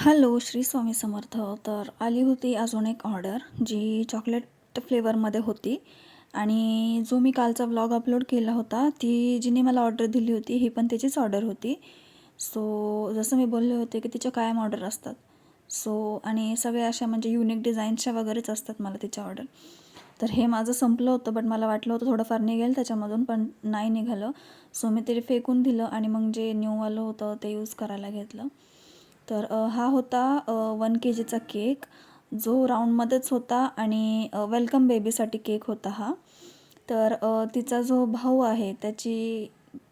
Hello, Shri Swami Samarth. तर आली होती अजून एक ऑर्डर जी चॉकलेट फ्लेवरमध्ये होती आणि जो मी कालचा व्लॉग अपलोड केला होता ती जिने मला ऑर्डर दिली होती ही पण त्याचीच ऑर्डर होती. सो जसं मी बोलले होते की तिच्या कायम ऑर्डर असतात. सो आणि सगळ्या अशा म्हणजे युनिक डिझाईन्सच्या वगैरेच असतात मला तिच्या ऑर्डर. तर हे माझं संपलं होतं बट मला वाटलं होतं थोडंफार निघेल त्याच्यामधून, पण नाही निघालं. सो मी ते फेकून दिलं आणि मग जे न्यूवालं होतं ते यूज करायला घेतलं. तर हा होता 1 KGचा केक जो राऊंडमध्येच होता आणि वेलकम बेबीसाठी केक होता हा. तर तिचा जो भाऊ आहे त्याची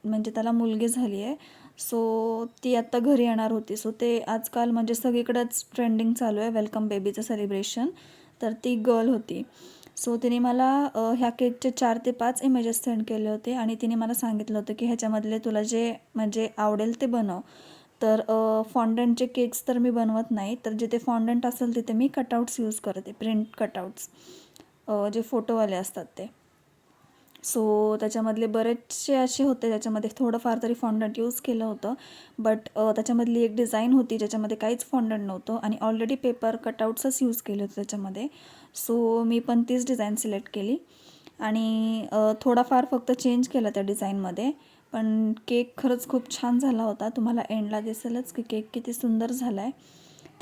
म्हणजे त्याला मुलगी झाली आहे. सो ती आत्ता घरी येणार होती. सो ते आजकाल म्हणजे सगळीकडेच ट्रेंडिंग चालू आहे वेलकम बेबीचं सेलिब्रेशन. तर ती गर्ल होती. सो तिने मला ह्या केकचे 4 ते 5 इमेजेस सेंड केले होते आणि तिने मला सांगितलं होतं की ह्याच्यामधले तुला जे म्हणजे आवडेल ते बनव. तर फॉन्डंटचे केक्स तर मी बनवत नाही, तर जिथे फॉन्डंट असेल तिथे मी कटआउट्स यूज करते, प्रिंट कटआउट्स जे फोटोवाले असतात ते. सो त्याच्यामधले बरेचसे असे होते ज्याच्यामध्ये थोडंफार तरी फॉन्डंट यूज केलं होतं. बट त्याच्यामधली एक डिझाईन होती ज्याच्यामध्ये काहीच फॉन्डंट नव्हतं आणि ऑलरेडी पेपर कटआउट्सच यूज केले होते त्याच्यामध्ये. सो मी पण तीच डिझाईन सिलेक्ट केली आणि थोडाफार फक्त चेंज केला त्या डिझाईनमध्ये. पण केक खरंच खूप छान झाला होता. तुम्हाला एंडला दिसेलच की केक किती सुंदर झाला आहे.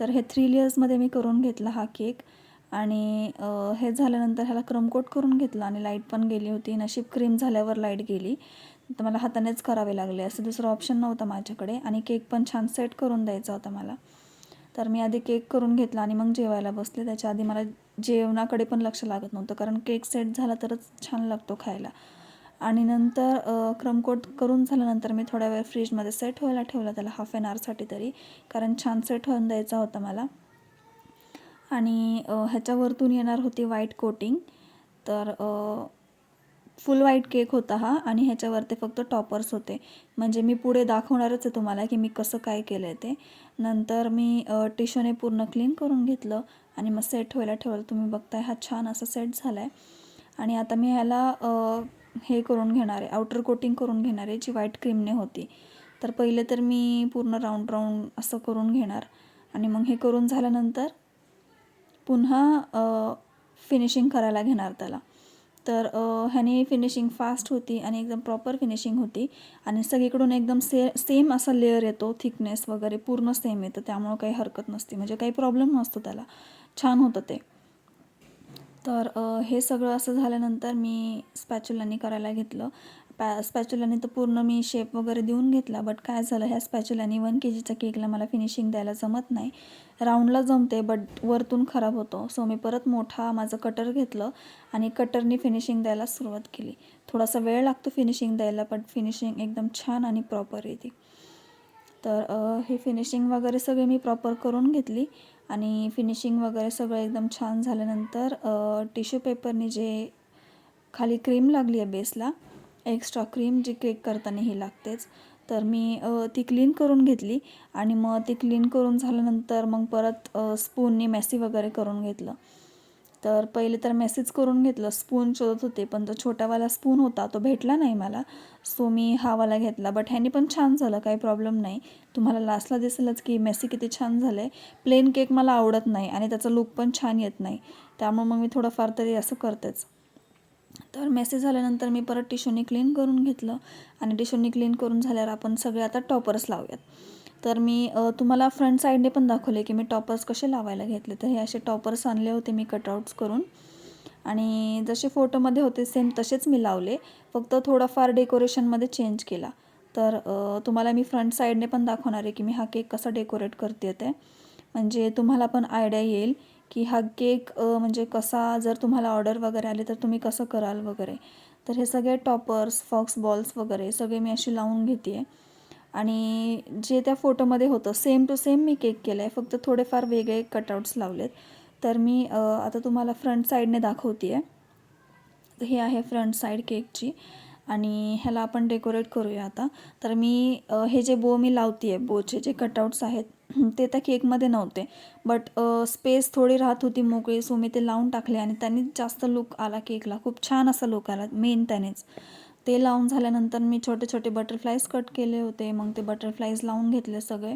तर हे 3 लेयर्समध्ये मी करून घेतला हा केक आणि हे झाल्यानंतर ह्याला क्रमकोट करून घेतलं आणि लाईट पण गेली होती. नशीब क्रीम झाल्यावर लाईट गेली, तर मला हातानेच करावे लागले, असं दुसरं ऑप्शन नव्हतं माझ्याकडे. आणि केक पण छान सेट करून द्यायचा होता मला. तर मी आधी केक करून घेतला आणि मग जेवायला बसले. त्याच्या आधी मला जेवणाकडे पण लक्ष लागत नव्हतं, कारण केक सेट झाला तरच छान लागतो खायला. आणि नंतर क्रमकोट करून झाल्यानंतर मी थोड्या वेळ फ्रीजमध्ये सेट व्हायला ठेवला त्याला, हाफ ॲन आवरसाठी तरी, कारण छान सेट होऊन द्यायचा होता मला. आणि ह्याच्यावरतून येणार होती व्हाईट कोटिंग. तर फुल व्हाईट केक होता हा आणि ह्याच्यावरती फक्त टॉपर्स होते. म्हणजे मी पुढे दाखवणारच आहे तुम्हाला की मी कसं काय केलं आहे ते. नंतर मी टिश्यूने पूर्ण क्लीन करून घेतलं आणि मग सेट व्हायला ठेवलं. तुम्ही बघताय हा छान असा सेट झाला आहे. आणि आता मी ह्याला हे करून घेणार आहे, आउटर कोटिंग करून घेणार आहे जी व्हाईट क्रीमने होती. तर पहिले तर मी पूर्ण राऊंड राऊंड असं करून घेणार आणि मग हे करून झाल्यानंतर पुन्हा फिनिशिंग करायला घेणार त्याला. तर ह्याने फिनिशिंग फास्ट होती आणि एकदम प्रॉपर फिनिशिंग होती आणि सगळीकडून एकदम सेम असा लेअर येतो, थिकनेस वगैरे पूर्ण सेम येतं, त्यामुळं काही हरकत नसते, म्हणजे काही प्रॉब्लेम नसतो त्याला. छान होतं ते. तर हे सगळं असं झाल्यानंतर मी स्पॅच्युलानी करायला घेतलं. स्पॅच्युलानी तर पूर्ण मी शेप वगैरे देऊन घेतला. बट काय झालं, ह्या स्पॅच्युलानी 1 KGच्या केकला मला फिनिशिंग द्यायला जमत नाही. राऊंडला जमते बट वरतून खराब होतो. सो मी परत मोठा माझं कटर घेतलं आणि कटरनी फिनिशिंग द्यायला सुरुवात केली. थोडासा वेळ लागतो फिनिशिंग द्यायला, बट फिनिशिंग एकदम छान आणि प्रॉपर येते. तर हे फिनिशिंग वगैरे सगळे मी प्रॉपर करून घेतली आणि फिनिशिंग वगैरे सगळं एकदम छान झाल्यानंतर टिश्यू पेपरने जे खाली क्रीम लागली आहे बेसला, एक्स्ट्रा क्रीम जी केक करताना ही लागतेच, तर मी ती क्लीन करून घेतली आणि मग ती क्लीन करून झाल्यानंतर मग परत स्पूनने मेसी वगैरे करून घेतलं. तर पहिले तर मेसेज करून घेतलं, स्पून शोधत होते पण तो छोटावाला स्पून होता तो भेटला नाही मला. सो मी हा वाला घेतला. बट ह्याने पण छान झालं, काही प्रॉब्लेम नाही. तुम्हाला लास्टला दिसेलच की मेसी किती छान झालं आहे. प्लेन केक मला आवडत नाही आणि त्याचा लुक पण छान येत नाही, त्यामुळे मग मी थोडंफार तरी असं करतेच. तर मेसेज झाल्यानंतर मी परत टिश्यूनी क्लीन करून घेतलं आणि टिश्यूनी क्लीन करून झाल्यावर आपण सगळे आता टॉपर्स लावूयात. तर मी तुम्हाला फ्रंट साईडने पण दाखवले की मी टॉपर्स कसे लावायला घेतले. तर हे असे टॉपर्स आणले होते मी कटआउट्स करून आणि जसे फोटोमध्ये होते सेम तसेच मी लावले, फक्त थोडाफार डेकोरेशनमध्ये चेंज केला. तर तुम्हाला मी फ्रंट साईडने पण दाखवणार आहे की मी हा केक कसा डेकोरेट करते ते, म्हणजे तुम्हाला पण आयडिया येईल की हा केक म्हणजे कसा, जर तुम्हाला ऑर्डर वगैरे आले तर तुम्ही कसं कराल वगैरे. तर हे सगळे टॉपर्स, फॉक्स बॉल्स वगैरे सगळे मी अशी लावून घेते आहे आणि जे त्या फोटोमध्ये होतं सेम टू सेम मी केक केलं आहे, फक्त थोडेफार वेगळे कटआउट्स लावलेत. तर मी आता तुम्हाला फ्रंट साईडने दाखवते आहे. तर हे आहे फ्रंट साईड केकची आणि ह्याला आपण डेकोरेट करूया आता. तर मी हे जे बो मी लावते आहे, बोचे जे कटआउट्स आहेत ते त्या केकमध्ये नव्हते, बट स्पेस थोडी राहत होती मोकळी, सो मी ते लावून टाकले आणि त्यांनी जास्त लुक आला केकला, खूप छान असा लुक आला मेन त्यानेच. ते लावून झाल्यानंतर मी छोटे छोटे बटरफ्लाईज कट केले होते, मग ते बटरफ्लाईज लावून घेतले सगळे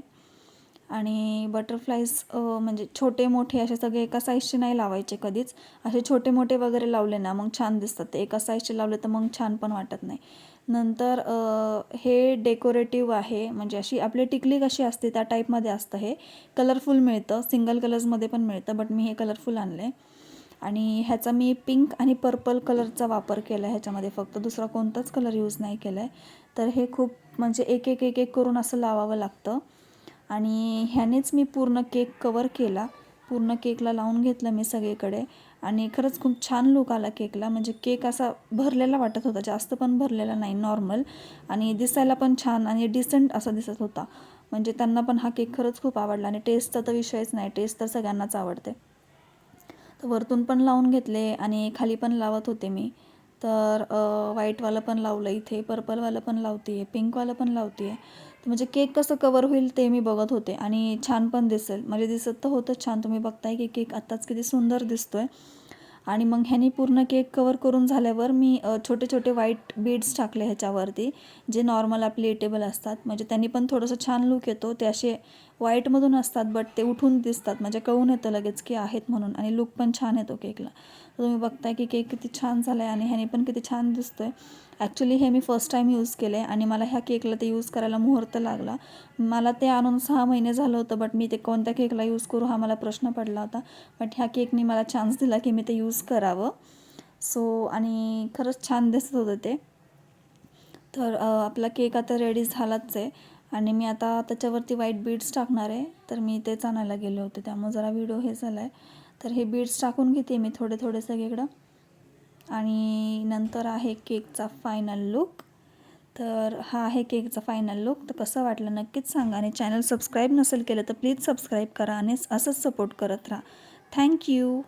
आणि बटरफ्लाईज म्हणजे छोटे मोठे असे सगळे एका साईजचे नाही लावायचे कधीच. असे छोटे मोठे वगैरे लावले ना मग छान दिसतात. ते एका साईजचे लावले तर मग छान पण वाटत नाही. नंतर हे डेकोरेटिव्ह आहे, म्हणजे अशी आपली टिकली कशी असते त्या टाईपमध्ये असतं. हे कलरफुल मिळतं, सिंगल कलर्समध्ये पण मिळतं, बट मी हे कलरफुल आणलं आहे. आणि ह्याचा मी पिंक आणि पर्पल कलरचा वापर केला आहे ह्याच्यामध्ये, फक्त दुसरा कोणताच कलर यूज नाही केला आहे. तर हे खूप म्हणजे एक एक एक एक करून असं लावावं लागतं. आणि ह्यानेच मी पूर्ण केक कवर केला. पूर्ण केकला लावून घेतलं मी सगळीकडे आणि खरंच खूप छान लूक आला केकला. म्हणजे केक असा भरलेला वाटत होता, जास्त पण भरलेला नाही, नॉर्मल, आणि दिसायला पण छान आणि डिसेंट असा दिसत होता. म्हणजे त्यांना पण हा केक खरंच खूप आवडला आणि टेस्टचा तर विषयच नाही, टेस्ट तर सगळ्यांनाच आवडते. तर वरतून पण लावून घेतले आणि खाली पण लावत होते मी. तर व्हाईटवालं पण लावलं, इथे पर्पलवालं पण लावते आहे, पिंकवालं पण लावते आहे. तर म्हणजे केक कसं कवर होईल ते मी बघत होते आणि छान पण दिसेल, म्हणजे दिसत तर होतंच छान. तुम्ही बघताय की केक आत्ताच किती सुंदर दिसतो आहे. आणि मग ह्यानी पूर्ण केक कवर करून झाल्यावर मी छोटे छोटे व्हाईट बीड्स टाकले ह्याच्यावरती, जे नॉर्मल आपले इटेबल असतात. म्हणजे त्यांनी पण थोडंसं छान लूक येतो. ते असे व्हाईटमधून असतात बट ते उठून दिसतात, म्हणजे कळून येतं लगेच की आहेत म्हणून, आणि लूक पण छान येतो केकला. तर तुम्ही बघताय की केक किती छान झाला आहे आणि ह्याने पण किती छान दिसतो आहे. ॲक्च्युली हे मी फर्स्ट टाईम यूज केलं आहे आणि मला ह्या केकला ते यूज करायला मुहूर्त लागला. मला ते आणून 6 महिने झालं होतं, बट मी ते कोणत्या केकला यूज करू हा मला प्रश्न पडला होता. बट ह्या केकने मला चान्स दिला की मी ते यूज करावं. सो आणि खरंच छान दिसत होतं ते. तर आपला केक आता रेडी झालाच आहे आणि मी आता त्याच्यावरती व्हाईट बीड्स टाकणार आहे. तर मी तेच आणायला गेले होते, त्यामुळे जरा व्हिडिओ हे झाला आहे. तर हे बीड्स टाकून घेते मी थोडे थोडे सगळीकडं आणि नंतर आहे केकचा फायनल लूक. तर हा आहे केकचा फायनल लूक. तर कसं वाटलं नक्कीच सांगा आणि चॅनल सबस्क्राईब नसेल केलं तर प्लीज सबस्क्राईब करा आणि असंच सपोर्ट करत राहा. थँक्यू.